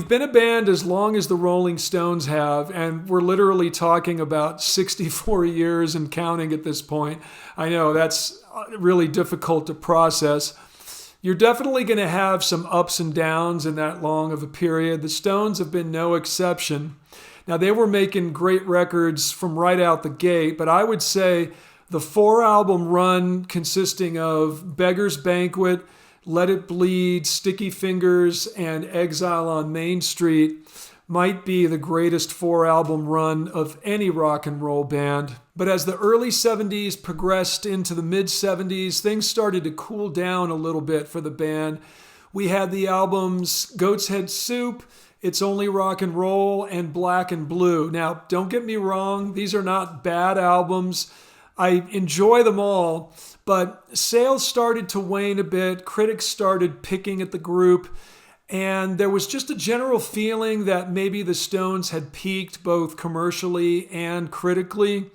you've been a band as long as the Rolling Stones have, and we're literally talking about 64 years and counting at this point, I know that's really difficult to process. You're definitely going to have some ups and downs in that long of a period. The Stones have been no exception. Now, they were making great records from right out the gate, but I would say the 4-album run consisting of Beggar's Banquet, Let It Bleed, Sticky Fingers, and Exile on Main Street might be the greatest 4-album run of any rock and roll band. But as the early 70s progressed into the mid-70s, things started to cool down a little bit for the band. We had the albums Goat's Head Soup, It's Only Rock and Roll, and Black and Blue. Now, don't get me wrong, these are not bad albums. I enjoy them all, but sales started to wane a bit. Critics started picking at the group, and there was just a general feeling that maybe the Stones had peaked both commercially and critically.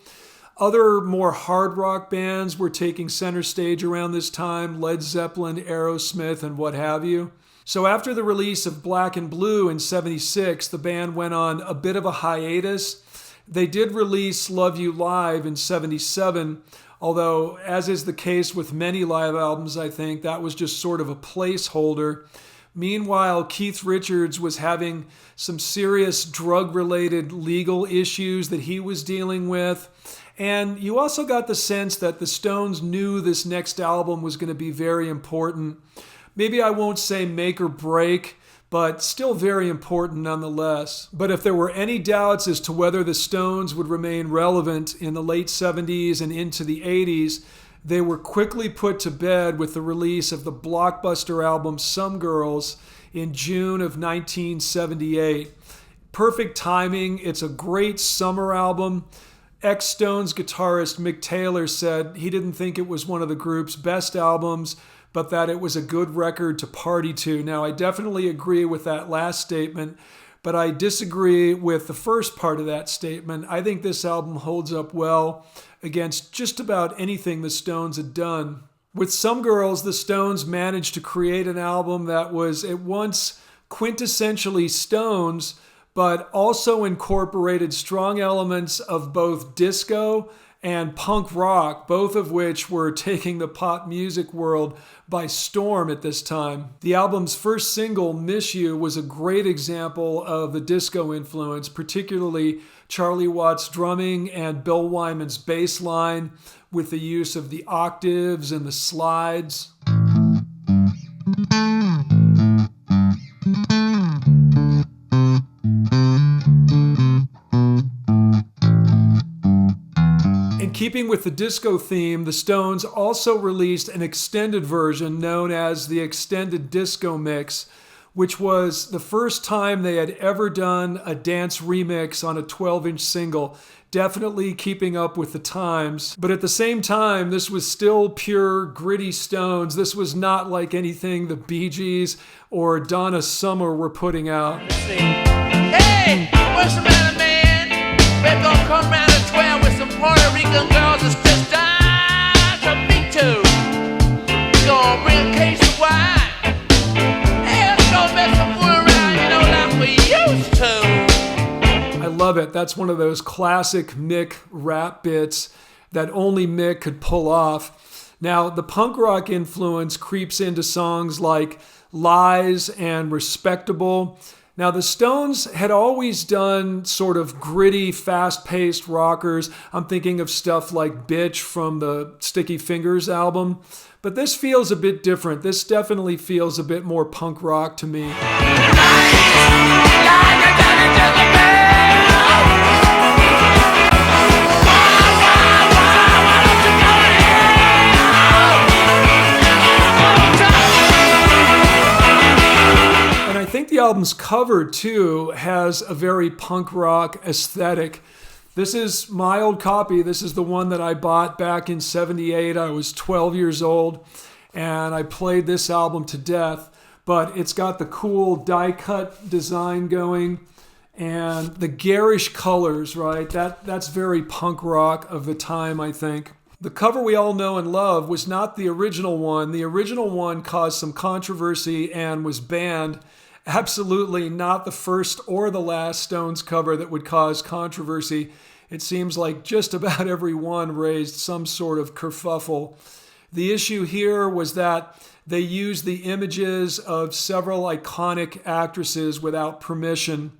Other more hard rock bands were taking center stage around this time, Led Zeppelin, Aerosmith, and what have you. So after the release of Black and Blue in '76, the band went on a bit of a hiatus. They did release Love You Live in '77, although, as is the case with many live albums, I think, that was just sort of a placeholder. Meanwhile, Keith Richards was having some serious drug-related legal issues that he was dealing with. And you also got the sense that the Stones knew this next album was going to be very important. Maybe I won't say make or break, but still very important nonetheless. But if there were any doubts as to whether the Stones would remain relevant in the late 70s and into the 80s, they were quickly put to bed with the release of the blockbuster album Some Girls in June of 1978. Perfect timing. It's a great summer album. Ex-Stones guitarist Mick Taylor said he didn't think it was one of the group's best albums, but that it was a good record to party to. Now, I definitely agree with that last statement, but I disagree with the first part of that statement. I think this album holds up well against just about anything the Stones had done. With Some Girls, the Stones managed to create an album that was at once quintessentially Stones, but also incorporated strong elements of both disco and punk rock, both of which were taking the pop music world by storm at this time. The album's first single, Miss You, was a great example of the disco influence, particularly Charlie Watts' drumming and Bill Wyman's bass line with the use of the octaves and the slides. Keeping with the disco theme, the Stones also released an extended version known as the Extended Disco Mix, which was the first time they had ever done a dance remix on a 12-inch single, definitely keeping up with the times. But at the same time, this was still pure, gritty Stones. This was not like anything the Bee Gees or Donna Summer were putting out. Hey, what's the matter, man? We're gonna come round at 12 with some Puerto Rican girls that's just died to me too. We're gonna bring a case of wine. Hey, let's go make some fool around, you know, like we used to. I love it. That's one of those classic Mick rap bits that only Mick could pull off. Now, the punk rock influence creeps into songs like Lies and Respectable. Now, the Stones had always done sort of gritty, fast-paced rockers. I'm thinking of stuff like Bitch from the Sticky Fingers album. But this feels a bit different. This definitely feels a bit more punk rock to me. I think the album's cover, too, has a very punk rock aesthetic. This is my old copy. This is the one that I bought back in '78. I was 12 years old, and I played this album to death. But it's got the cool die-cut design going and the garish colors, right? That's very punk rock of the time, I think. The cover we all know and love was not the original one. The original one caused some controversy and was banned absolutely not the first or the last Stones cover that would cause controversy. It seems like just about every one raised some sort of kerfuffle. The issue here was that they used the images of several iconic actresses without permission.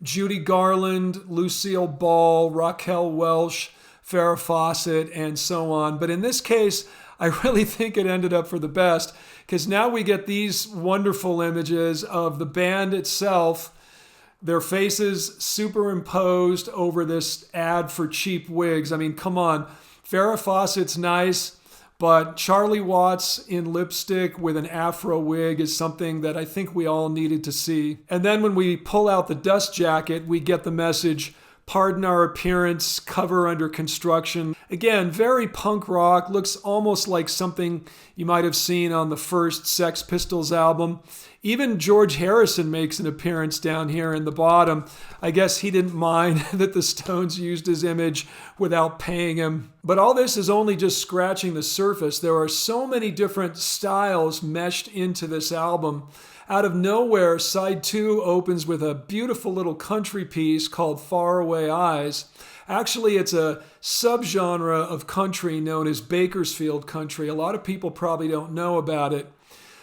Judy Garland, Lucille Ball, Raquel Welch, Farrah Fawcett, and so on. But in this case, I really think it ended up for the best, because now we get these wonderful images of the band itself, their faces superimposed over this ad for cheap wigs. I mean, come on. Farrah Fawcett's nice, but Charlie Watts in lipstick with an afro wig is something that I think we all needed to see. And then when we pull out the dust jacket, we get the message, "Pardon our appearance, cover under construction." Again, very punk rock, looks almost like something you might have seen on the first Sex Pistols album. Even George Harrison makes an appearance down here in the bottom. I guess he didn't mind that the Stones used his image without paying him. But all this is only just scratching the surface. There are so many different styles meshed into this album. Out of nowhere, side 2 opens with a beautiful little country piece called Faraway Eyes. Actually, it's a subgenre of country known as Bakersfield country. A lot of people probably don't know about it.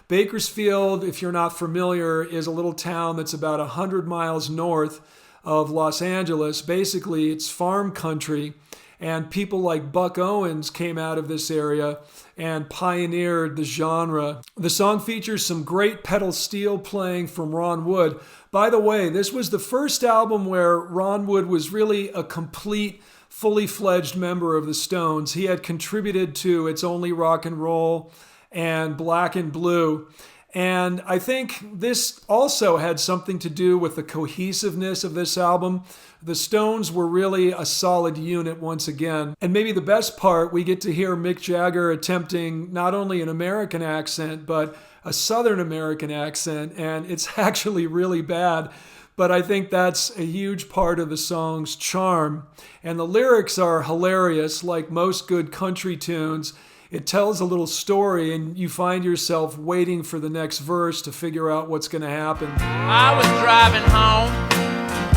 Bakersfield, if you're not familiar, is a little town that's about 100 miles north of Los Angeles. Basically, it's farm country, and people like Buck Owens came out of this area and pioneered the genre. The song features some great pedal steel playing from Ron Wood. By the way, this was the first album where Ron Wood was really a complete, fully fledged member of the Stones. He had contributed to It's Only Rock and Roll and Black and Blue. And I think this also had something to do with the cohesiveness of this album. The Stones were really a solid unit once again. And maybe the best part, we get to hear Mick Jagger attempting not only an American accent, but a Southern American accent. And it's actually really bad. But I think that's a huge part of the song's charm. And the lyrics are hilarious, like most good country tunes. It tells a little story, and you find yourself waiting for the next verse to figure out what's going to happen. I was driving home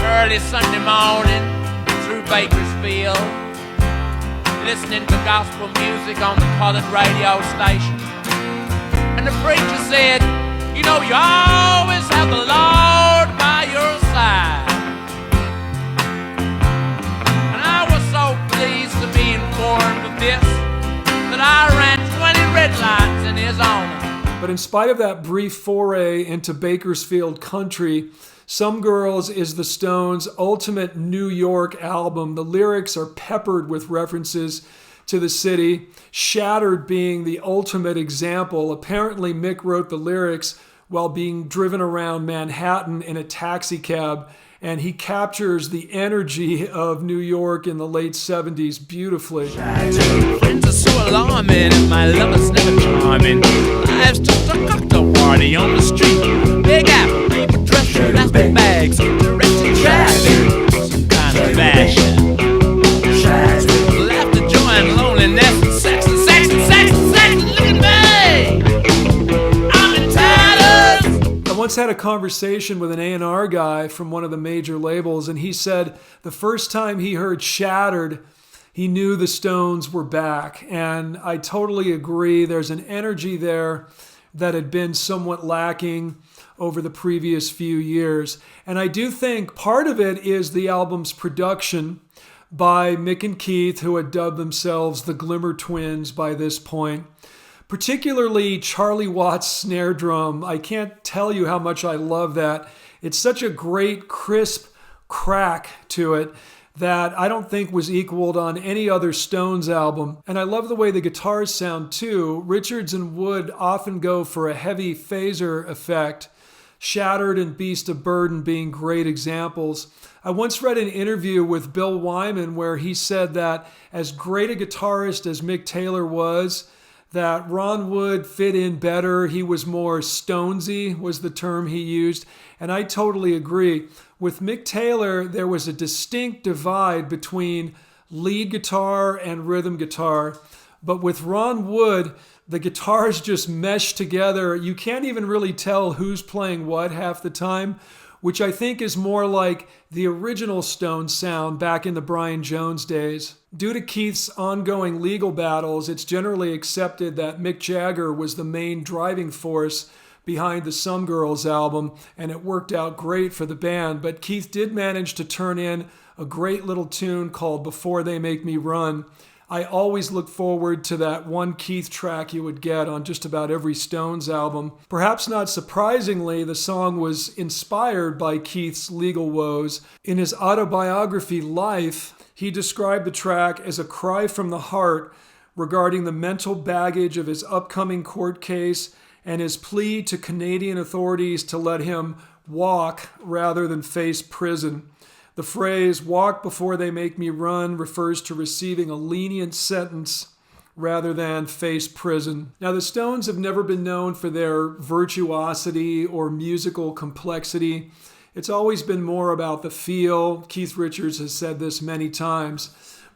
early Sunday morning through Bakersfield, listening to gospel music on the colored radio station. And the preacher said, "You know, you always have the Lord by your side." And I was so pleased to be informed of this that I ran 20 red lights in his honor. But in spite of that brief foray into Bakersfield country, Some Girls is the Stones' ultimate New York album. The lyrics are peppered with references to the city, Shattered being the ultimate example. Apparently, Mick wrote the lyrics while being driven around Manhattan in a taxi cab, and he captures the energy of New York in the late 70s beautifully. Friends are so alarming and my lover's never charming. Life's just a cocktail party on the street. Big apple, paper dresser, plastic bags, directed traffic, some kind of fashion. Laughter, joy, and loneliness, and sex, and sex, and sex, and sex. Look at me, I'm in tatters. I once had a conversation with an A&R guy from one of the major labels, and he said the first time he heard Shattered, he knew the Stones were back. And I totally agree. There's an energy there that had been somewhat lacking over the previous few years. And I do think part of it is the album's production by Mick and Keith, who had dubbed themselves the Glimmer Twins by this point. Particularly Charlie Watts' snare drum. I can't tell you how much I love that. It's such a great, crisp crack to it that I don't think was equaled on any other Stones album. And I love the way the guitars sound too. Richards and Wood often go for a heavy phaser effect, Shattered and Beast of Burden being great examples. I once read an interview with Bill Wyman where he said that as great a guitarist as Mick Taylor was, that Ron Wood fit in better. He was more Stonesy was the term he used. And I totally agree. With Mick Taylor, there was a distinct divide between lead guitar and rhythm guitar. But with Ron Wood, The guitars just mesh together. You can't even really tell who's playing what half the time, which I think is more like the original Stones sound back in the Brian Jones days. Due to Keith's ongoing legal battles, it's generally accepted that Mick Jagger was the main driving force behind the Some Girls album, and it worked out great for the band. But Keith did manage to turn in a great little tune called Before They Make Me Run. I always look forward to that one Keith track you would get on just about every Stones album. Perhaps not surprisingly, the song was inspired by Keith's legal woes. In his autobiography, Life, he described the track as a cry from the heart regarding the mental baggage of his upcoming court case and his plea to Canadian authorities to let him walk rather than face prison. The phrase, walk before they make me run, refers to receiving a lenient sentence rather than face prison. Now, the Stones have never been known for their virtuosity or musical complexity. It's always been more about the feel. Keith Richards has said this many times.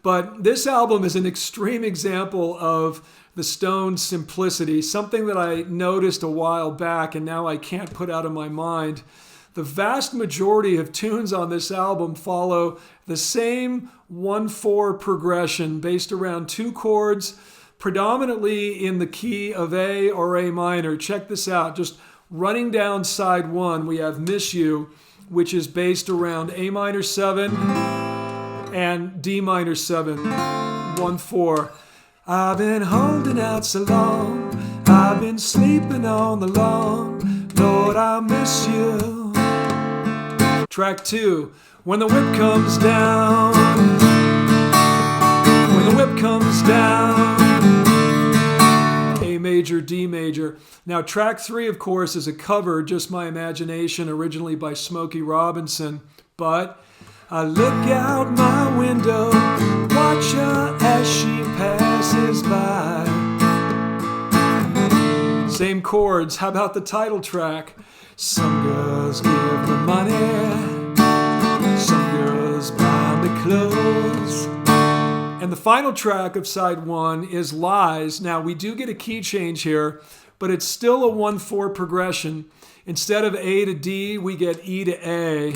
But this album is an extreme example of the Stones' simplicity, something that I noticed a while back and now I can't put out of my mind. The vast majority of tunes on this album follow the same 1/4 progression based around 2 chords, predominantly in the key of A or A minor. Check this out. Just running down side 1, we have Miss You, which is based around A minor 7 and D minor 7, 1/4. I've been holding out so long, I've been sleeping on the lawn, Lord, I miss you. Track 2, when the whip comes down, when the whip comes down, A major, D major. Now track 3, of course, is a cover, Just My Imagination, originally by Smokey Robinson. But I look out my window, watch her as she passes by. Same chords. How about the title track? Some girls give me money, some girls buy me clothes. And the final track of side 1 is Lies. Now, we do get a key change here, but it's still a 1/4 progression. Instead of A to D, we get E to A.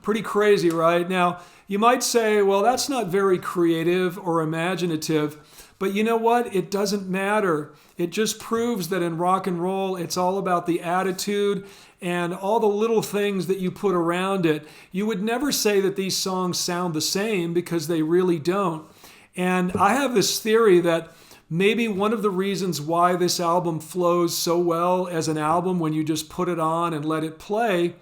Pretty crazy, right? Now, you might say, well, that's not very creative or imaginative. But you know what? It doesn't matter. It just proves that in rock and roll, it's all about the attitude and all the little things that you put around it. You would never say that these songs sound the same because they really don't. And I have this theory that maybe one of the reasons why this album flows so well as an album when you just put it on and let it play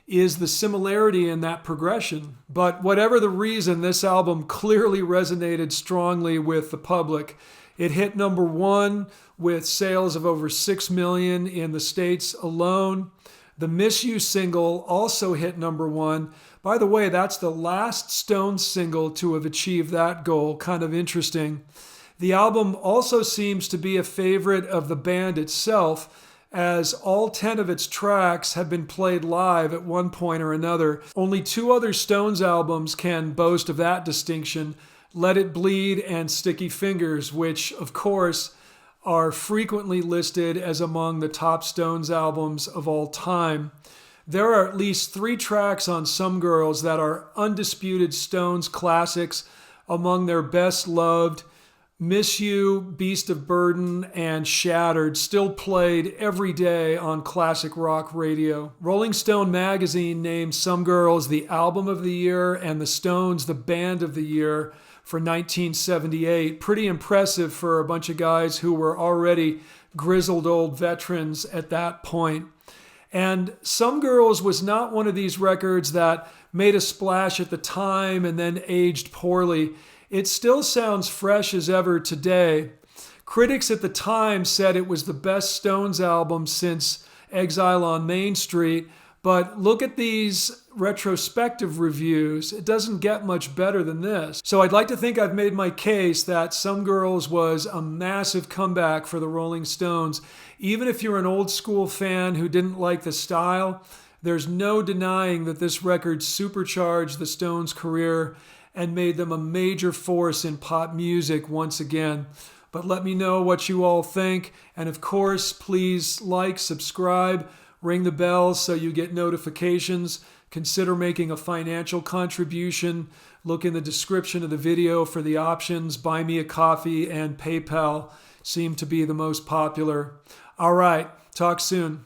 is the similarity in that progression. But whatever the reason, this album clearly resonated strongly with the public. It hit number 1 with sales of over 6 million in the States alone. The Miss You single also hit number 1. By the way, that's the last Stones single to have achieved that goal. Kind of interesting. The album also seems to be a favorite of the band itself, as all 10 of its tracks have been played live at one point or another. Only 2 other Stones albums can boast of that distinction, Let It Bleed and Sticky Fingers, which, of course, are frequently listed as among the top Stones albums of all time. There are at least 3 tracks on Some Girls that are undisputed Stones classics among their best loved. Miss You, Beast of Burden, and Shattered, still played every day on classic rock radio. Rolling Stone magazine named Some Girls the album of the year and the Stones the band of the year for 1978. Pretty impressive for a bunch of guys who were already grizzled old veterans at that point. And Some Girls was not one of these records that made a splash at the time and then aged poorly. It still sounds fresh as ever today. Critics at the time said it was the best Stones album since Exile on Main Street, but look at these retrospective reviews. It doesn't get much better than this. So I'd like to think I've made my case that Some Girls was a massive comeback for the Rolling Stones. Even if you're an old school fan who didn't like the style, there's no denying that this record supercharged the Stones' career and made them a major force in pop music once again. But let me know what you all think. And of course, please like, subscribe, ring the bell so you get notifications. Consider making a financial contribution. Look in the description of the video for the options. Buy me a coffee and PayPal seem to be the most popular. All right, talk soon.